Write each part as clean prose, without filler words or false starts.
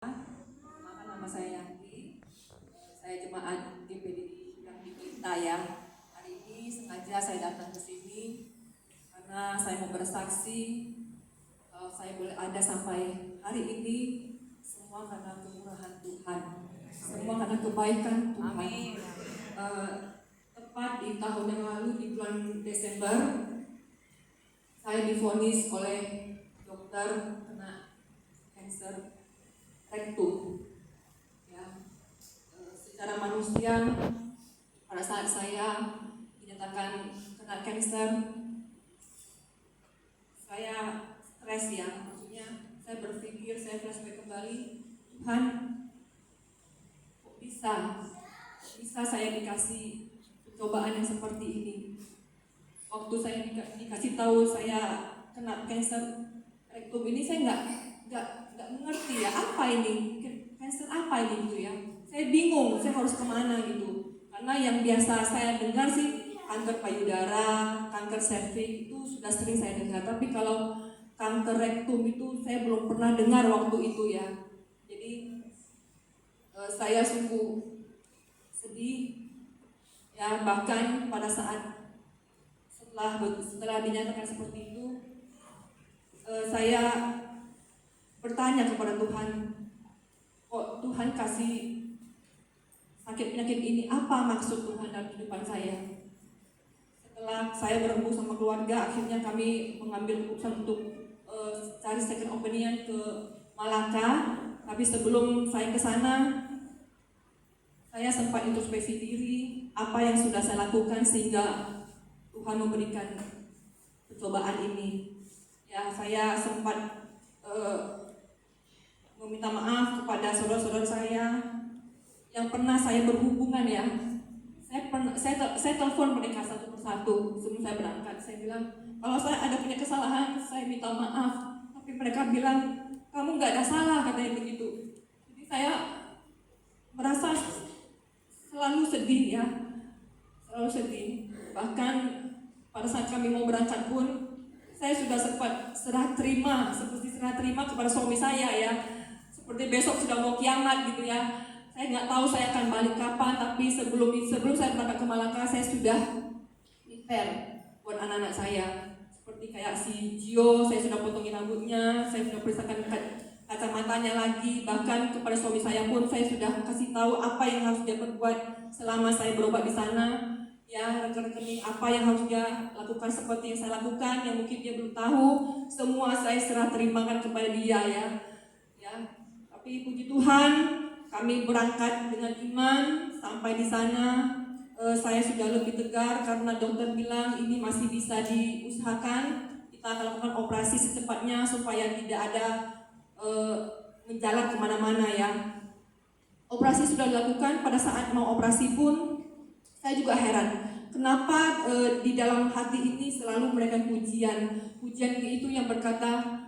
Perkenalkan, nama saya Yanti. Saya jemaat GPDI yang di Pelita ya. Hari ini sengaja saya datang ke sini karena saya mau bersaksi saya boleh ada sampai hari ini semua karena kemurahan Tuhan, semua karena kebaikan Tuhan. Tepat di tahun yang lalu di bulan Desember saya divonis oleh dokter kena kanker rektum. Ya, secara manusia pada saat saya dinyatakan kena kanker, saya stres ya, maksudnya saya berpikir, saya flashback kembali, Tuhan kok bisa saya dikasih cobaan yang seperti ini. Waktu saya dikasih tahu saya kena kanker rektum ini, saya nggak mengerti ya apa ini, kanker apa ini gitu ya. Saya bingung, saya harus kemana gitu. Karena yang biasa saya dengar sih kanker payudara, kanker serviks itu sudah sering saya dengar. Tapi kalau kanker rektum itu saya belum pernah dengar waktu itu ya. Jadi saya sungguh sedih ya, bahkan pada saat setelah dinyatakan seperti itu, saya bertanya kepada Tuhan, kok Tuhan kasih sakit penyakit ini, apa maksud Tuhan dalam kehidupan saya? Setelah saya berembuk sama keluarga, akhirnya kami mengambil keputusan untuk cari second opinion ke Malaka. Tapi sebelum saya ke sana, saya sempat introspeksi diri, apa yang sudah saya lakukan sehingga Tuhan memberikan percobaan ini. Ya, saya sempat meminta maaf kepada saudara-saudara saya yang pernah saya berhubungan ya. Saya telepon mereka satu persatu sebelum saya berangkat. Saya bilang, kalau saya ada punya kesalahan, saya minta maaf. Tapi mereka bilang, kamu nggak ada salah, katanya begitu. Jadi saya merasa selalu sedih ya, selalu sedih. Bahkan pada saat kami mau berangkat pun, saya sudah sempat serah terima kepada suami saya ya. Seperti besok sudah mau kiamat gitu ya. Saya nggak tahu saya akan balik kapan, tapi sebelum saya berangkat ke Malaka, saya sudah prepare buat anak-anak saya. Seperti kayak si Gio, saya sudah potongin rambutnya, saya sudah periksakan kacamatanya lagi, bahkan kepada suami saya pun saya sudah kasih tahu apa yang harus dia perbuat selama saya berobat di sana. Ya, rekening apa yang harus dia lakukan seperti yang saya lakukan, yang mungkin dia belum tahu, semua saya serah terimakan kepada dia ya. Ya, tapi puji Tuhan, kami berangkat dengan iman. Sampai di sana saya sudah lebih tegar karena dokter bilang ini masih bisa diusahakan. Kita akan lakukan operasi secepatnya supaya tidak ada menjalar kemana-mana ya. Operasi sudah dilakukan. Pada saat mau operasi pun saya juga heran, kenapa di dalam hati ini selalu memberikan pujian itu yang berkata,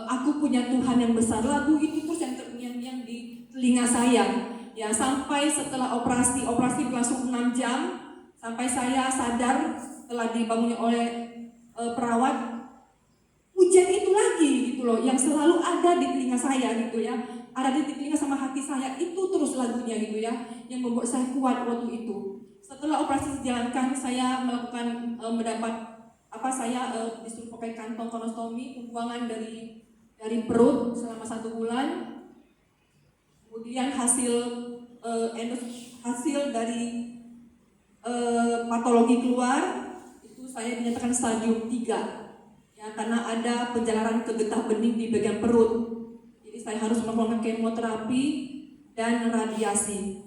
aku punya Tuhan yang besar. Lagu itu terus yang terngiang-ngiang di telinga saya. Ya, sampai setelah operasi berlangsung 6 jam, sampai saya sadar setelah dibangunnya oleh perawat, pujian itu lagi gitu loh, yang selalu ada di telinga saya gitu ya, ada di telinga sama hati saya, itu terus lagunya gitu ya, yang membuat saya kuat waktu itu. Setelah operasi dijalankan, saya melakukan saya disuruh pakai kantong kolostomi, pembuangan dari perut selama 1 bulan. Kemudian hasil dari patologi keluar, itu saya dinyatakan stadium 3 ya, karena ada penjalaran ke getah bening di bagian perut. Jadi saya harus melakukan kemoterapi dan radiasi.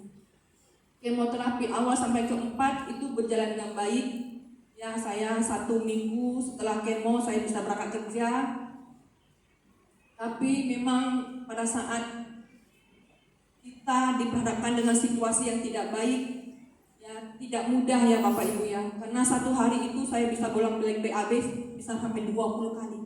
Kemoterapi awal sampai ke-4 itu berjalan dengan baik. Ya, saya 1 minggu setelah kemo saya bisa berangkat kerja. Tapi memang pada saat kita diperhadapkan dengan situasi yang tidak baik, ya tidak mudah ya Bapak Ibu ya. Karena 1 hari itu saya bisa bolak-balik BAB bisa sampai 20 kali.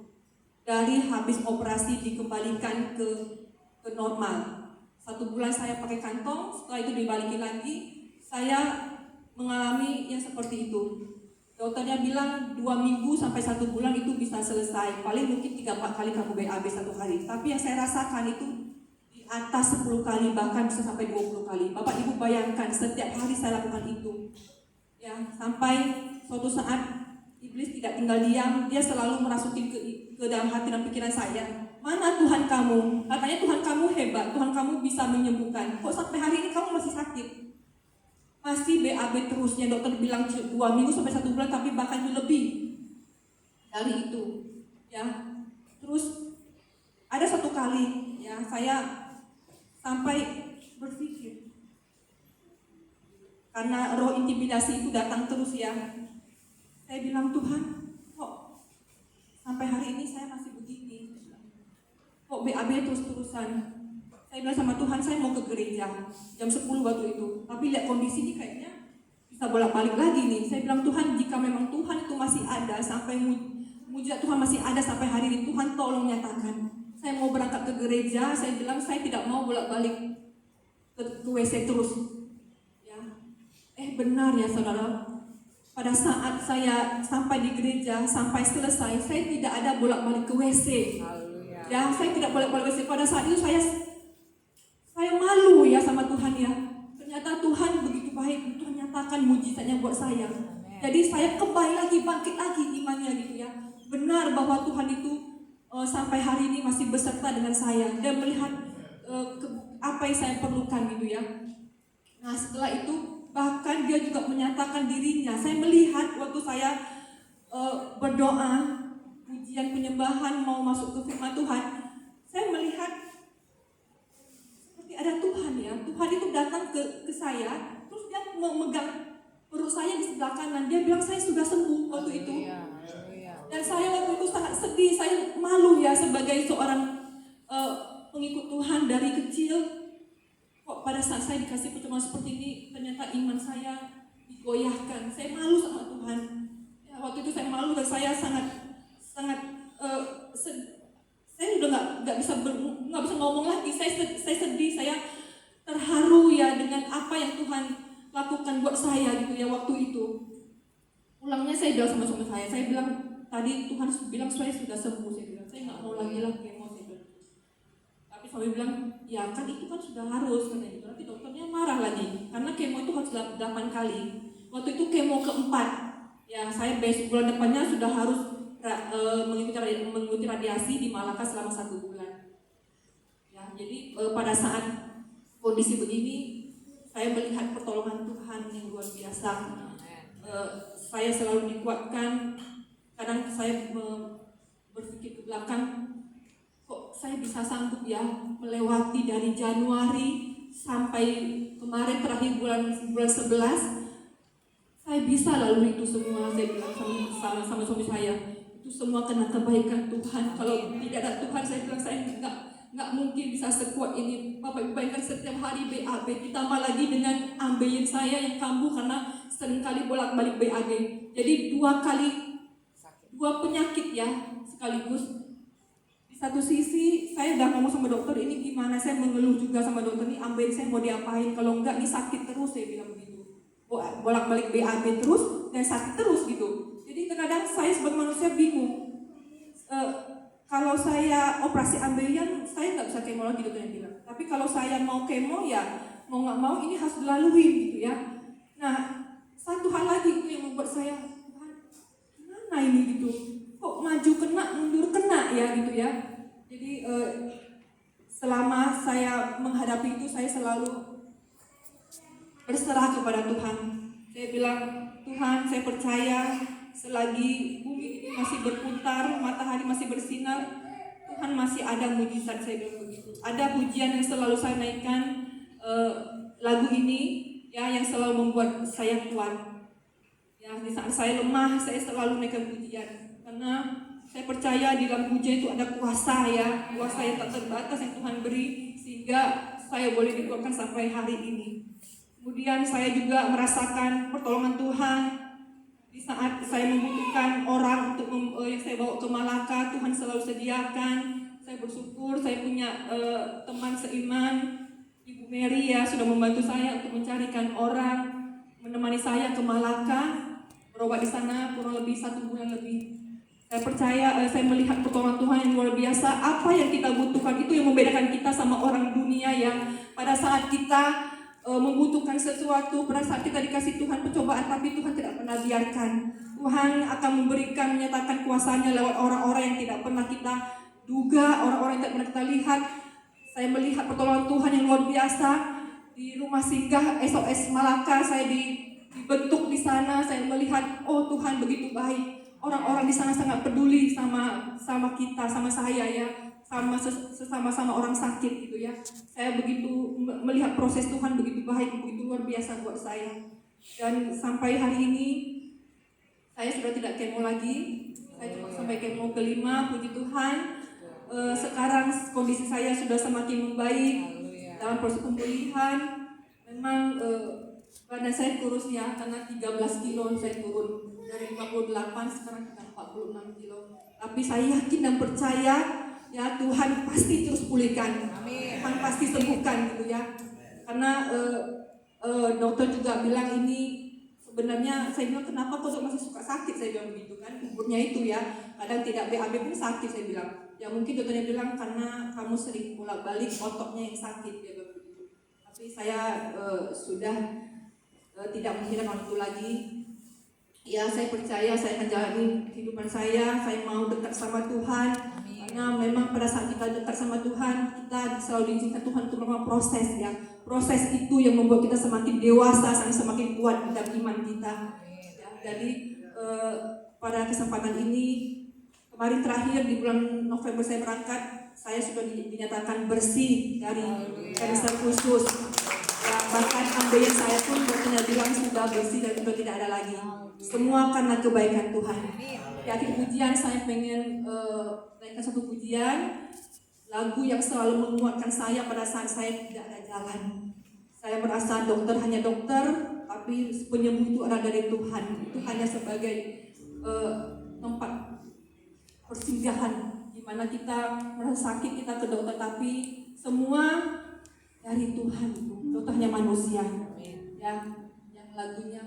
Dari habis operasi dikembalikan ke normal. 1 bulan saya pakai kantong, setelah itu dibalikin lagi, saya mengalami yang seperti itu. Dokternya bilang 2 minggu sampai 1 bulan itu bisa selesai. Paling mungkin 3-4 kali kamu BAB 1 hari. Tapi yang saya rasakan itu atas 10 kali, bahkan bisa sampai 20 kali. Bapak Ibu bayangkan setiap hari saya lakukan itu. Ya, sampai suatu saat iblis tidak tinggal diam, dia selalu merasuki ke dalam hati dan pikiran saya. Mana Tuhan kamu? Katanya Tuhan kamu hebat, Tuhan kamu bisa menyembuhkan. Kok sampai hari ini kamu masih sakit? Masih BAB terusnya, dokter bilang 2 minggu sampai 1 bulan, tapi bahkan lebih dari itu. Ya, terus ada satu kali ya saya sampai berpikir, karena roh intimidasi itu datang terus ya. Saya bilang, Tuhan, kok sampai hari ini saya masih begini? Kok BAB terus-terusan? Saya bilang sama Tuhan, saya mau ke gereja jam 10 waktu itu. Tapi lihat kondisi ini kayaknya bisa bolak-balik lagi nih. Saya bilang, Tuhan, jika memang Tuhan itu masih ada, sampai mujizat Tuhan masih ada sampai hari ini, Tuhan tolong nyatakan. Saya mau berangkat ke gereja, saya bilang saya tidak mau bolak-balik ke WC terus. Ya. Benar ya saudara. Pada saat saya sampai di gereja, sampai selesai, saya tidak ada bolak-balik ke WC. Ya, saya tidak bolak-balik WC. Pada saat itu saya malu ya sama Tuhan ya. Ternyata Tuhan begitu baik, Tuhan nyatakan mujizatnya buat saya. Jadi saya kembali lagi, bangkit lagi imannya gitu ya. Benar bahwa Tuhan itu sampai hari ini masih beserta dengan saya dan melihat apa yang saya perlukan gitu ya. Nah setelah itu bahkan dia juga menyatakan dirinya. Saya melihat waktu saya berdoa, pujian penyembahan mau masuk ke firman Tuhan, saya melihat seperti ada Tuhan ya. Tuhan itu datang ke saya, terus dia memegang perut saya di sebelah kanan. Dia bilang saya sudah sembuh waktu itu. Dan saya waktu itu sangat sedih, saya malu ya sebagai seorang pengikut Tuhan dari kecil. Kok pada saat saya dikasih pertemuan seperti ini, ternyata iman saya digoyahkan. Saya malu sama Tuhan. Ya, waktu itu saya malu dan saya sangat saya udah nggak bisa ngomong lagi. Saya sedih, saya terharu ya dengan apa yang Tuhan lakukan buat saya gitu ya waktu itu. Pulangnya saya bilang sama suami saya bilang, tadi Tuhan bilang saya sudah sembuh. Saya bilang, saya nggak mau lagi kemo. Saya bilang. Tapi suami bilang, ya kan itu kan sudah harus katanya gitu. Nanti dokternya marah lagi karena kemo itu harus 8 kali. Waktu itu kemo keempat. Ya saya besok bulan depannya sudah harus mengikuti radiasi di Malaka selama 1 bulan. Ya jadi pada saat kondisi begini, saya melihat pertolongan Tuhan yang luar biasa. Saya selalu dikuatkan. Kadang saya berpikir ke belakang, kok saya bisa sanggup ya melewati dari Januari sampai kemarin terakhir bulan 11, saya bisa lalui itu semua. Saya bilang sama suami saya, itu semua karena kebaikan Tuhan. Kalau tidak ada Tuhan, saya bilang saya nggak mungkin bisa sekuat ini. Bapak Ibu bayangkan setiap hari BAB, ditambah lagi dengan ambeien saya yang kambuh karena seringkali bolak-balik BAB. Jadi 2 penyakit ya sekaligus. Di satu sisi saya udah ngomong sama dokter, ini gimana, saya mengeluh juga sama dokter, ini ambeien saya mau diapain, kalau enggak ini sakit terus, saya bilang begitu. Bolak-balik BAB terus dan sakit terus gitu. Jadi terkadang saya sebagai manusia bingung. Kalau saya operasi ambeien, saya nggak bisa kemo lagi, dokternya bilang. Tapi kalau saya mau kemo ya mau nggak mau ini harus dilalui gitu ya. Nah satu hal lagi itu yang membuat saya, gimana ini gitu, kok maju kena mundur kena ya gitu ya. Jadi selama saya menghadapi itu, saya selalu berserah kepada Tuhan. Saya bilang, Tuhan saya percaya selagi bumi ini masih berputar, matahari masih bersinar, Tuhan masih ada mujizat. Saya bilang begitu. Ada pujian yang selalu saya naikkan, lagu ini ya yang selalu membuat saya kuat. Ya, di saat saya lemah, saya selalu naikkan pujian. Karena saya percaya di dalam pujian itu ada kuasa ya, kuasa yang tak terbatas yang Tuhan beri, sehingga saya boleh dikuatkan sampai hari ini. Kemudian saya juga merasakan pertolongan Tuhan di saat saya membutuhkan orang untuk yang saya bawa ke Malaka. Tuhan selalu sediakan. Saya bersyukur saya punya teman seiman, Ibu Mary ya, sudah membantu saya untuk mencarikan orang menemani saya ke Malaka, berobat di sana kurang lebih 1 bulan lebih. Saya percaya, saya melihat pertolongan Tuhan yang luar biasa. Apa yang kita butuhkan itu yang membedakan kita sama orang dunia yang pada saat kita membutuhkan sesuatu, pada saat kita dikasih Tuhan percobaan, tapi Tuhan tidak pernah biarkan. Tuhan akan memberikan, menyatakan kuasanya lewat orang-orang yang tidak pernah kita duga, orang-orang yang tidak pernah kita lihat. Saya melihat pertolongan Tuhan yang luar biasa di rumah singgah SOS Malaka. Saya dibentuk di sana. Saya melihat, oh Tuhan begitu baik. Orang-orang di sana sangat peduli sama kita, sama saya ya, sama orang sakit gitu ya. Saya begitu melihat proses Tuhan begitu baik, begitu luar biasa buat saya. Dan sampai hari ini saya sudah tidak kemo lagi. Saya cuma sampai kemo kelima, puji Tuhan. Sekarang kondisi saya sudah semakin membaik dalam proses pemulihan. Memang badan saya kurus ya, karena 13 kilo saya turun dari 58 sekarang kita 46 kilo. Tapi saya yakin dan percaya ya Tuhan pasti terus pulihkan. Tuhan pasti sembuhkan gitu ya. Karena dokter juga bilang ini sebenarnya, saya bilang kenapa kok masih suka sakit, saya bilang begitu kan, umurnya itu ya, kadang tidak BAB pun sakit, saya bilang. Ya mungkin dokternya bilang karena kamu sering bolak-balik ototnya yang sakit, dia bilang begitu. Tapi saya sudah tidak memikirkan hal itu lagi. Ya saya percaya saya akan jalani kehidupan saya mau dekat sama Tuhan. Karena memang pada saat kita dekat sama Tuhan, kita selalu diizinkan Tuhan untuk melakukan proses ya. Proses itu yang membuat kita semakin dewasa, semakin kuat dalam iman kita. Ya, jadi pada kesempatan ini, kemarin terakhir di bulan November saya berangkat, saya sudah dinyatakan bersih dari kanker khusus. Ya, bahkan ambeien saya pun dokternya bilang sudah bersih dan sudah tidak ada lagi. Semua karena kebaikan Tuhan. Di akhir pujian saya pengen naikkan satu pujian, lagu yang selalu menguatkan saya pada saat saya tidak ada jalan. Saya merasa dokter hanya dokter, tapi penyembuh itu adalah dari Tuhan. Itu hanya sebagai tempat persinggahan di mana kita merasa sakit, kita ke dokter, tapi semua dari Tuhan. Dokter hanya manusia. Ya, yang lagunya